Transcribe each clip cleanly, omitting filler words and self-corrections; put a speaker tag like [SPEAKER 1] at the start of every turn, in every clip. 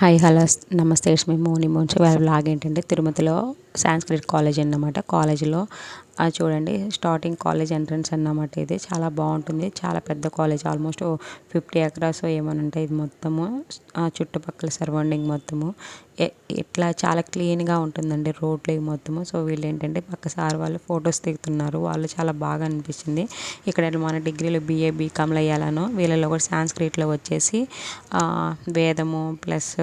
[SPEAKER 1] Hi hello నమస్తే it's me మోని మోన్స్ వాళ్ళ blog ఏంటంటే తిరుమతిలో సాంస్క్రిట్ కాలేజ్ అన్నమాట. కాలేజీలో చూడండి స్టార్టింగ్ కాలేజ్ ఎంట్రన్స్ అన్నమాట. ఇది చాలా బాగుంటుంది, చాలా పెద్ద కాలేజ్, ఆల్మోస్ట్ 50 ఎకరాస్ ఏమైనా ఉంటాయి. ఇది మొత్తము చుట్టుపక్కల సరౌండింగ్ మొత్తము ఇట్లా చాలా క్లీన్గా ఉంటుందండి రోడ్లు మొత్తము. సో వీళ్ళు ఏంటంటే పక్క సార్ వాళ్ళు ఫొటోస్ దిగుతున్నారు, వాళ్ళు చాలా బాగా అనిపించింది. ఇక్కడ మన డిగ్రీలో BA BComలో అయ్యాలను వీళ్ళలో కూడా సాంస్క్రిట్లో వచ్చేసి వేదము ప్లస్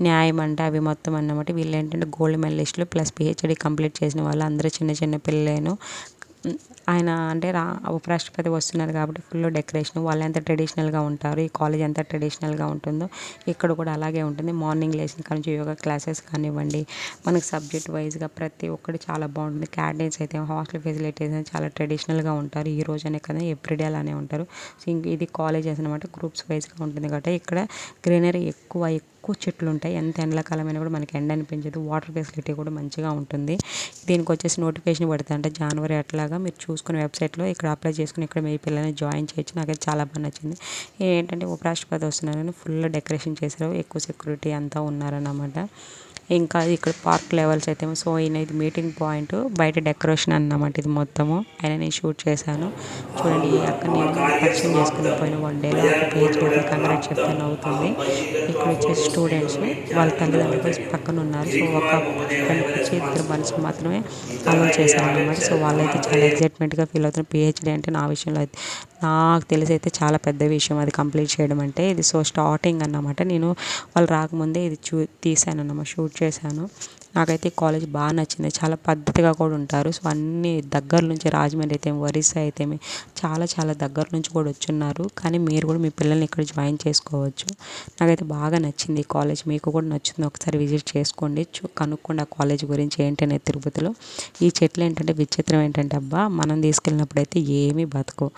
[SPEAKER 1] న్యాయం అంటే అవి మొత్తం అన్నమాట. వీళ్ళు ఏంటంటే గోల్డ్ మెడలిస్టులు ప్లస్ PhD కంప్లీట్ చేసిన వాళ్ళు అందరూ చిన్న చిన్న పిల్లలేను. ఆయన అంటే ఉపరాష్ట్రపతి వస్తున్నారు కాబట్టి ఫుల్ డెకరేషన్, వాళ్ళు ఎంత ట్రెడిషనల్గా ఉంటారు, ఈ కాలేజ్ ఎంత ట్రెడిషనల్గా ఉంటుందో ఇక్కడ కూడా అలాగే ఉంటుంది. మార్నింగ్ లేచిన కానీ నుంచి యోగా క్లాసెస్ కానివ్వండి, మనకు సబ్జెక్ట్ వైజ్గా ప్రతి ఒక్కటి చాలా బాగుంటుంది. క్యాంటీన్స్ అయితే హాస్టల్ ఫెసిలిటీస్ అయితే చాలా ట్రెడిషనల్గా ఉంటారు. ఈ రోజనే కదా ఎవ్రీడే అలానే ఉంటారు. సో ఇది కాలేజెస్ అనమాట, గ్రూప్స్ వైజ్గా ఉంటుంది కాబట్టి ఇక్కడ గ్రీనరీ ఎక్కువ చెట్లు ఉంటాయి. ఎంత ఎండాకాలమైనా కూడా మనకి ఎండ అనిపించదు. వాటర్ ఫెసిలిటీ కూడా మంచిగా ఉంటుంది. దీనికి వచ్చేసి నోటిఫికేషన్ పడుతుంది అంటే జనవరి అట్లాగా మీరు చూసుకుని వెబ్సైట్లో ఇక్కడ అప్లై చేసుకుని ఇక్కడ మీ పిల్లల్ని జాయిన్ చేయొచ్చు. నాకైతే చాలా బాగా నచ్చింది. ఏంటంటే ఉపరాష్ట్రపతి వస్తున్నారని ఫుల్ డెకరేషన్ చేశారు, ఎక్కువ సెక్యూరిటీ అంతా ఉన్నారన్నమాట. ఇంకా ఇక్కడ పార్క్ లెవెల్స్ అయితే సో ఇది మీటింగ్ పాయింట్, బయట డెకరేషన్ అన్నమాట. ఇది మొత్తము ఆయన నేను షూట్ చేశాను. చూడండి అక్కడ నేను పరిచయం చేసుకుని పోయిన 1 డేలో ఒక పేజ్ కంగ్రాట్ చెప్తాను అవుతుంది. ఇక్కడ వచ్చేసి స్టూడెంట్స్ వాళ్ళ తల్లిదండ్రులు పక్కన ఉన్నారు. సో ఒక ఫ్రెండ్కి వచ్చి 2 మనుషులు మాత్రమే అలౌ చేశారు అన్నమాట. సో వాళ్ళైతే చాలా ఎగ్జైట్మెంట్గా ఫీల్ అవుతున్నారు. PhD అంటే నా విషయంలో అయితే నాకు తెలిసి అయితే చాలా పెద్ద విషయం అది కంప్లీట్ చేయడం అంటే. ఇది సో స్టార్టింగ్ అన్నమాట. నేను వాళ్ళు రాకముందే ఇది తీసాను అన్నమాట, షూట్ చేశాను. నాకైతే ఈ కాలేజ్ బాగా నచ్చింది, చాలా పద్ధతిగా కూడా ఉంటారు. సో అన్ని దగ్గర నుంచి రాజమండ్రి అయితే ఒరిస్సా అయితే చాలా చాలా దగ్గర నుంచి కూడా వచ్చున్నారు. కానీ మీరు కూడా మీ పిల్లల్ని ఇక్కడ జాయిన్ చేసుకోవచ్చు. నాకైతే బాగా నచ్చింది ఈ కాలేజ్, మీకు కూడా నచ్చుతుంది. ఒకసారి విజిట్ చేసుకోండి, కనుక్కోండి ఆ కాలేజ్ గురించి ఏంటనేది. తిరుపతిలో ఈ చెట్లు ఏంటంటే విచిత్రం ఏంటంటే అబ్బా మనం తీసుకెళ్ళినప్పుడు అయితే ఏమీ బతకవు,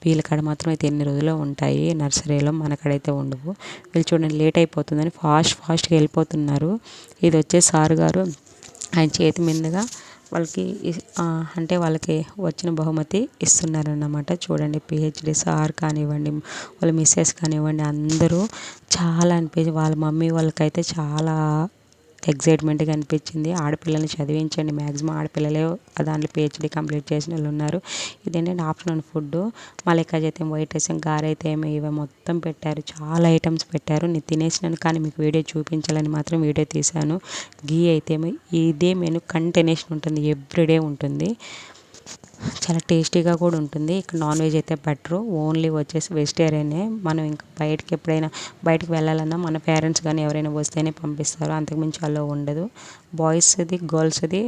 [SPEAKER 1] వీళ్ళ కాడ మాత్రం అయితే ఎన్ని రోజులు ఉంటాయి నర్సరీలో, మన కాడైతే ఉండవు. వీళ్ళు చూడండి లేట్ అయిపోతుందని ఫాస్ట్గా వెళ్ళిపోతున్నారు. ఇది వచ్చే సార్ గారు ఆయన చేతి మీదుగా వాళ్ళకి అంటే వాళ్ళకి వచ్చిన బహుమతి ఇస్తున్నారన్నమాట. చూడండి PhD సార్ కానివ్వండి, వాళ్ళ మిస్సెస్ కానివ్వండి, అందరూ చాలా అనిపించి వాళ్ళ మమ్మీ వాళ్ళకైతే చాలా ఎగ్జైట్మెంట్గా అనిపించింది. ఆడపిల్లల్ని చదివించండి, మ్యాక్సిమం ఆడపిల్లలే దాంట్లో PhD కంప్లీట్ చేసిన వాళ్ళు ఉన్నారు. ఇదేంటంటే ఆఫ్టర్నూన్ ఫుడ్ మలైకా అయితే వైట్ రైస్, గారె అయితే ఇవి మొత్తం పెట్టారు, చాలా ఐటమ్స్ పెట్టారు. నేను తినేసినాను కానీ మీకు వీడియో చూపించాలని మాత్రం వీడియో తీశాను. గీ అయితే ఇదే మెను కంటిన్యూషన్ ఉంటుంది, ఎవ్రీడే ఉంటుంది, చాలా టేస్టీగా కూడా ఉంటుంది. ఇక్కడ నాన్ వెజ్ అయితే పెట్టరు, ఓన్లీ వచ్చేసి వెజిటేరియనే. మనం ఇంకా బయటకు వెళ్ళాలన్నా మన పేరెంట్స్ కానీ ఎవరైనా వస్తేనే పంపిస్తారు, అంతకుమించి అలో ఉండదు. బాయ్స్ది గర్ల్స్ది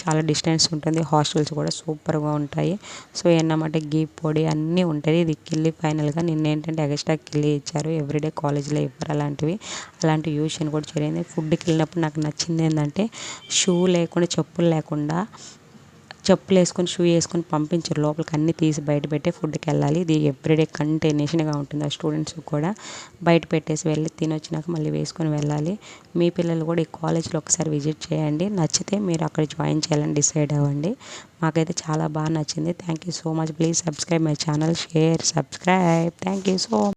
[SPEAKER 1] చాలా డిస్టెన్స్ ఉంటుంది. హాస్టల్స్ కూడా సూపర్గా ఉంటాయి. సో అన్నమాట గీ పొడి అన్నీ ఉంటుంది. ఇది కిల్లి ఫైనల్గా నిన్న ఏంటంటే ఎక్స్ట్రా కిల్లి ఇచ్చారు, ఎవ్రీడే కాలేజ్లో ఇవ్వరు అలాంటి యూషన్ కూడా జరిగింది. ఫుడ్కి వెళ్ళినప్పుడు నాకు నచ్చింది ఏంటంటే షూ లేకుండా చెప్పులు వేసుకొని షూ వేసుకొని పంపించరు, లోపలికి అన్నీ తీసి బయట పెట్టే ఫుడ్కి వెళ్ళాలి. ఇది ఎవ్రీడే కంటిన్యూషన్గా ఉంటుంది. ఆ స్టూడెంట్స్ కూడా బయట పెట్టేసి వెళ్ళి తినొచ్చినాక మళ్ళీ వేసుకొని వెళ్ళాలి. మీ పిల్లలు కూడా ఈ కాలేజ్లో ఒకసారి విజిట్ చేయండి, నచ్చితే మీరు అక్కడ జాయిన్ చేయాలని డిసైడ్ అవ్వండి. మాకైతే చాలా బాగా నచ్చింది. Thank you so much. Please subscribe my channel, share, subscribe. Thank you so